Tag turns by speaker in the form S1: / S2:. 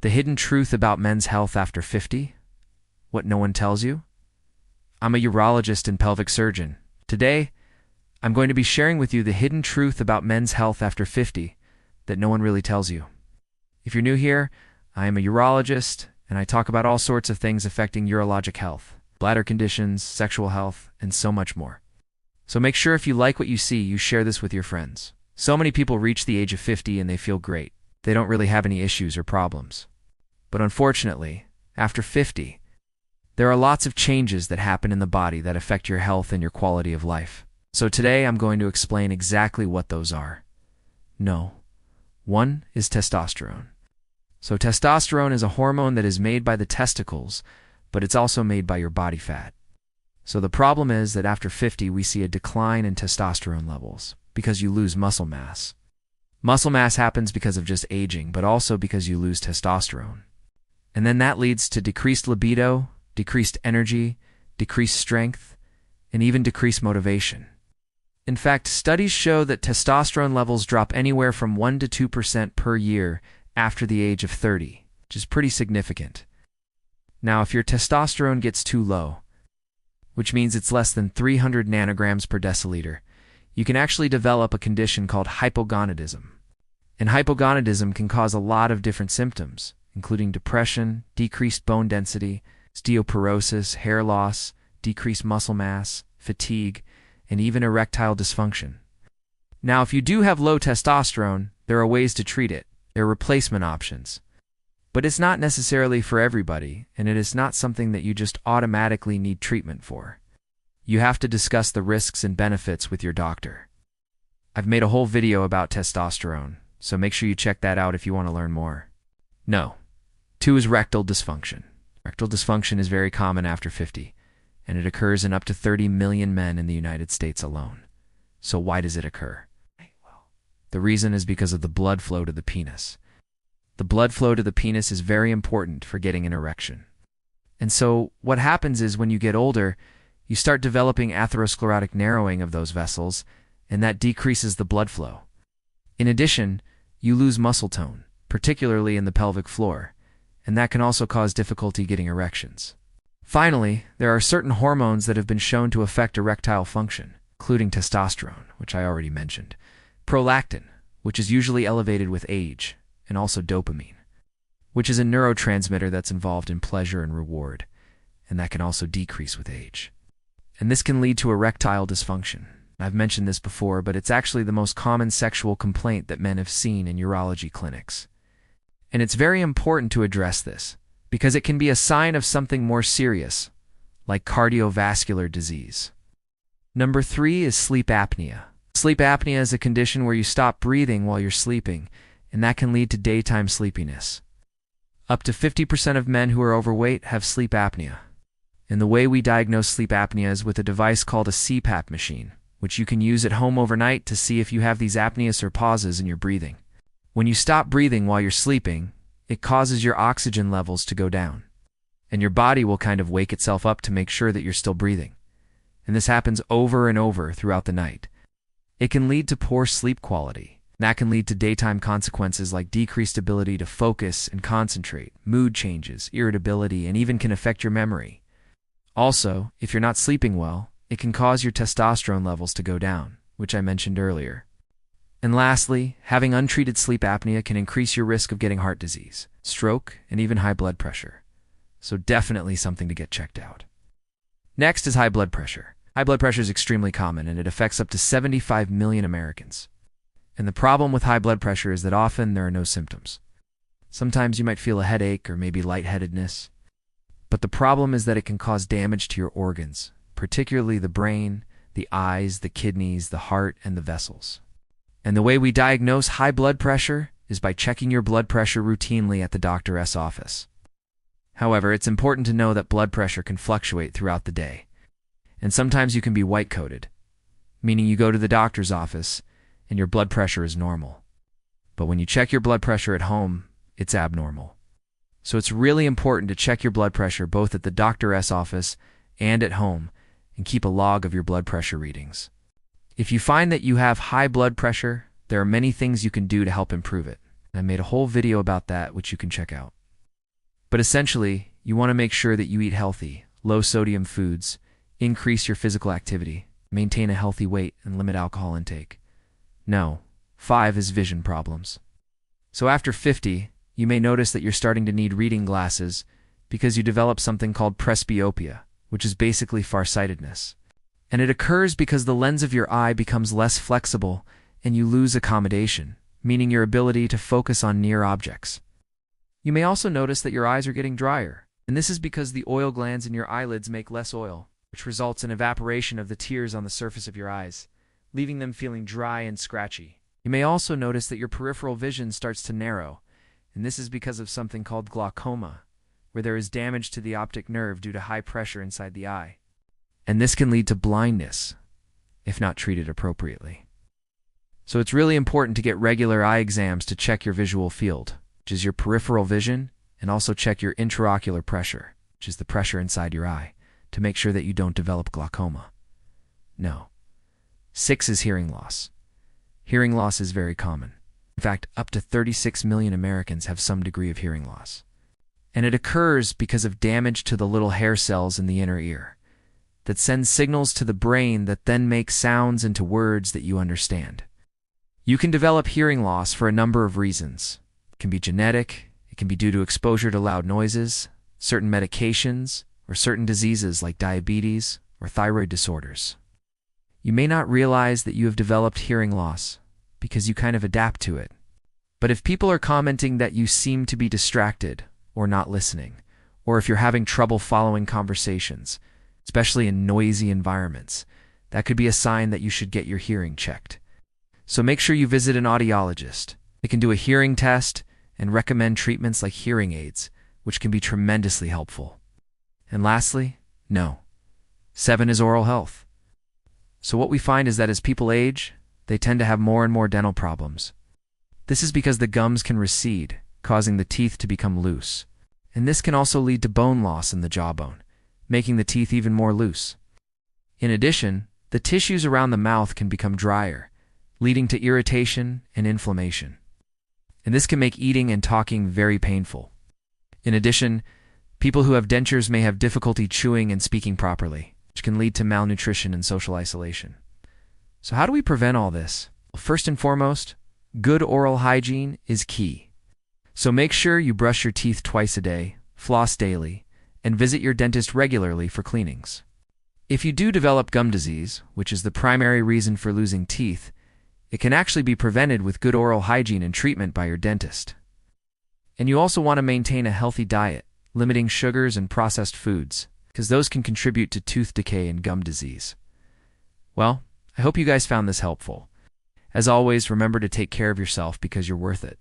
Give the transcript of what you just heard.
S1: The hidden truth about men's health after 50? What no one tells you? I'm a urologist and pelvic surgeon. Today, I'm going to be sharing with you the hidden truth about men's health after 50 that no one really tells you. If you're new here, I am a urologist, and I talk about all sorts of things affecting urologic health, bladder conditions, sexual health, and so much more. So make sure if you like what you see, you share this with your friends. So many people reach the age of 50 and they feel great. They don't really have any issues or problems. But unfortunately, after 50, there are lots of changes that happen in the body that affect your health and your quality of life. So today I'm going to explain exactly what those are. No. One is testosterone. So testosterone is a hormone that is made by the testicles, but it's also made by your body fat. So the problem is that after 50 we see a decline in testosterone levels because you lose muscle mass. Muscle mass happens because of just aging, but also because you lose testosterone. And then that leads to decreased libido, decreased energy, decreased strength, and even decreased motivation. In fact, studies show that testosterone levels drop anywhere from 1 to 2% per year after the age of 30, which is pretty significant. Now, if your testosterone gets too low, which means it's less than 300 nanograms per deciliter, you can actually develop a condition called hypogonadism. And hypogonadism can cause a lot of different symptoms, including depression, decreased bone density, osteoporosis, hair loss, decreased muscle mass, fatigue, and even erectile dysfunction. Now, if you do have low testosterone, there are ways to treat it. There are replacement options. But it's not necessarily for everybody, and it is not something that you just automatically need treatment for. You have to discuss the risks and benefits with your doctor. I've made a whole video about testosterone, so make sure you check that out if you want to learn more. No. 2 is rectal dysfunction. Rectal dysfunction is very common after 50, and it occurs in up to 30 million men in the United States alone. So why does it occur? Well, the reason is because of the blood flow to the penis. The blood flow to the penis is very important for getting an erection. And so what happens is when you get older, you start developing atherosclerotic narrowing of those vessels, and that decreases the blood flow. In addition, you lose muscle tone, particularly in the pelvic floor, and that can also cause difficulty getting erections. Finally, there are certain hormones that have been shown to affect erectile function, including testosterone, which I already mentioned, prolactin, which is usually elevated with age, and also dopamine, which is a neurotransmitter that's involved in pleasure and reward, and that can also decrease with age. And this can lead to erectile dysfunction. I've mentioned this before, but it's actually the most common sexual complaint that men have seen in urology clinics. And it's very important to address this, because it can be a sign of something more serious, like cardiovascular disease. Number 3 is sleep apnea. Sleep apnea is a condition where you stop breathing while you're sleeping, and that can lead to daytime sleepiness. Up to 50% of men who are overweight have sleep apnea. And the way we diagnose sleep apnea is with a device called a CPAP machine, which you can use at home overnight to see if you have these apneas or pauses in your breathing. When you stop breathing while you're sleeping, it causes your oxygen levels to go down, and your body will kind of wake itself up to make sure that you're still breathing. And this happens over and over throughout the night. It can lead to poor sleep quality. That can lead to daytime consequences like decreased ability to focus and concentrate, mood changes, irritability, and even can affect your memory. Also, if you're not sleeping well, it can cause your testosterone levels to go down, which I mentioned earlier. And lastly, having untreated sleep apnea can increase your risk of getting heart disease, stroke, and even high blood pressure. So definitely something to get checked out. Next is high blood pressure. High blood pressure is extremely common, and it affects up to 75 million Americans. And the problem with high blood pressure is that often there are no symptoms. Sometimes you might feel a headache or maybe lightheadedness. But the problem is that it can cause damage to your organs, particularly the brain, the eyes, the kidneys, the heart, and the vessels. And the way we diagnose high blood pressure is by checking your blood pressure routinely at the doctor's office. However, it's important to know that blood pressure can fluctuate throughout the day. And sometimes you can be white-coated, meaning you go to the doctor's office and your blood pressure is normal. But when you check your blood pressure at home, it's abnormal. So it's really important to check your blood pressure both at the doctor's office and at home and keep a log of your blood pressure readings. If you find that you have high blood pressure, there are many things you can do to help improve it. I made a whole video about that, which you can check out. But essentially, you want to make sure that you eat healthy, low-sodium foods, increase your physical activity, maintain a healthy weight, and limit alcohol intake. No. 5 is vision problems. So after 50, you may notice that you're starting to need reading glasses because you develop something called presbyopia, which is basically farsightedness. And it occurs because the lens of your eye becomes less flexible and you lose accommodation, meaning your ability to focus on near objects. You may also notice that your eyes are getting drier, and this is because the oil glands in your eyelids make less oil, which results in evaporation of the tears on the surface of your eyes, leaving them feeling dry and scratchy. You may also notice that your peripheral vision starts to narrow, and this is because of something called glaucoma, where there is damage to the optic nerve due to high pressure inside the eye. And this can lead to blindness, if not treated appropriately. So it's really important to get regular eye exams to check your visual field, which is your peripheral vision, and also check your intraocular pressure, which is the pressure inside your eye, to make sure that you don't develop glaucoma. No. 6 is hearing loss. Hearing loss is very common. In fact, up to 36 million Americans have some degree of hearing loss. And it occurs because of damage to the little hair cells in the inner ear that send signals to the brain that then make sounds into words that you understand. You can develop hearing loss for a number of reasons. It can be genetic, it can be due to exposure to loud noises, certain medications, or certain diseases like diabetes or thyroid disorders. You may not realize that you have developed hearing loss because you kind of adapt to it. But if people are commenting that you seem to be distracted or not listening, or if you're having trouble following conversations, especially in noisy environments, that could be a sign that you should get your hearing checked. So make sure you visit an audiologist. They can do a hearing test and recommend treatments like hearing aids, which can be tremendously helpful. And lastly, no. 7 is oral health. So what we find is that as people age, they tend to have more and more dental problems. This is because the gums can recede, causing the teeth to become loose. And this can also lead to bone loss in the jawbone, making the teeth even more loose. In addition, the tissues around the mouth can become drier, leading to irritation and inflammation. And this can make eating and talking very painful. In addition, people who have dentures may have difficulty chewing and speaking properly, which can lead to malnutrition and social isolation. So how do we prevent all this? Well, first and foremost, good oral hygiene is key. So make sure you brush your teeth twice a day, floss daily, and visit your dentist regularly for cleanings. If you do develop gum disease, which is the primary reason for losing teeth, it can actually be prevented with good oral hygiene and treatment by your dentist. And you also want to maintain a healthy diet, limiting sugars and processed foods, because those can contribute to tooth decay and gum disease. Well, I hope you guys found this helpful. As always, remember to take care of yourself because you're worth it.